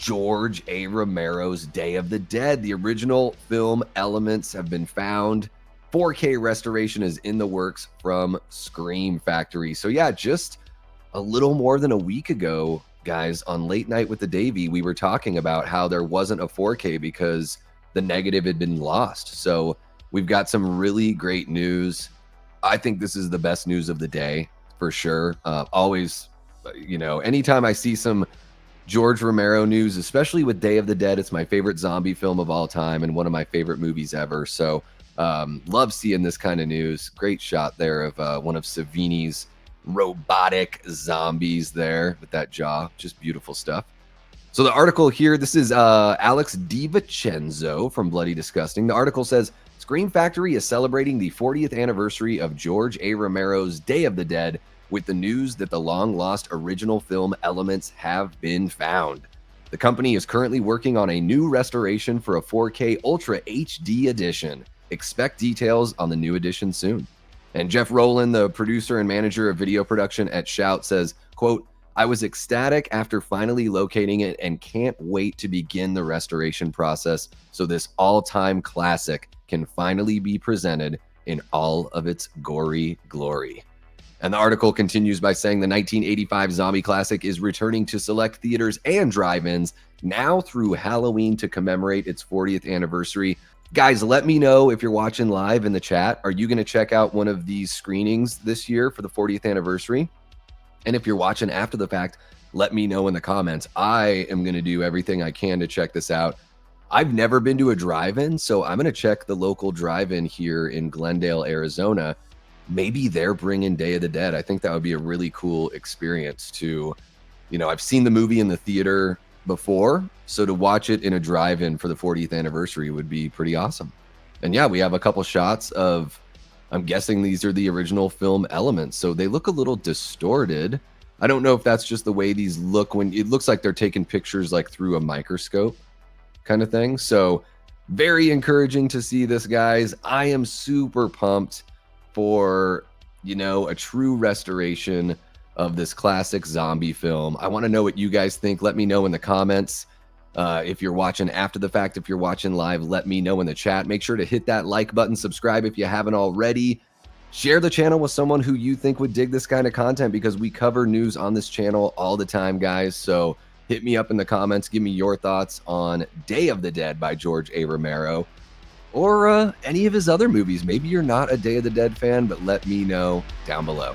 George A. Romero's Day of the Dead. The original film elements have been found. 4K restoration is in the works from Scream Factory. So yeah, just a little more than a week ago, guys, on Late Night with the Davey, we were talking about how there wasn't a 4K because the negative had been lost. So we've got some really great news. I think this is the best news of the day for sure. Always, anytime I see some George Romero news, especially with Day of the Dead, it's my favorite zombie film of all time and one of my favorite movies ever. So love seeing this kind of news. Great shot there of one of Savini's robotic zombies there with that jaw. Just beautiful stuff. So the article here, this is Alex DiVincenzo from Bloody Disgusting. The article says, Scream Factory is celebrating the 40th anniversary of George A. Romero's Day of the Dead with the news that the long-lost original film elements have been found. The company is currently working on a new restoration for a 4K Ultra HD edition. Expect details on the new edition soon. And Jeff Rowland, the producer and manager of video production at Shout, says, quote, I was ecstatic after finally locating it and can't wait to begin the restoration process so this all-time classic can finally be presented in all of its gory glory. And the article continues by saying the 1985 zombie classic is returning to select theaters and drive-ins now through Halloween to commemorate its 40th anniversary. Guys, let me know if you're watching live in the chat. Are you going to check out one of these screenings this year for the 40th anniversary? And if you're watching after the fact, let me know in the comments. I am going to do everything I can to check this out. I've never been to a drive-in, so I'm going to check the local drive-in here in Glendale, Arizona. Maybe they're bringing Day of the Dead. I think that would be a really cool experience to, I've seen the movie in the theater before, so to watch it in a drive-in for the 40th anniversary would be pretty awesome. And yeah, we have a couple shots of, I'm guessing these are the original film elements, so they look a little distorted. I don't know if that's just the way these look when it looks like they're taking pictures like through a microscope kind of thing. So very encouraging to see this, guys. I am super pumped for, a true restoration of this classic zombie film. I want to know what you guys think. Let me know in the comments. If you're watching after the fact, if you're watching live, let me know in the chat. Make sure to hit that like button, subscribe if you haven't already. Share the channel with someone who you think would dig this kind of content because we cover news on this channel all the time, guys. So hit me up in the comments. Give me your thoughts on Day of the Dead by George A. Romero or any of his other movies. Maybe you're not a Day of the Dead fan, but let me know down below.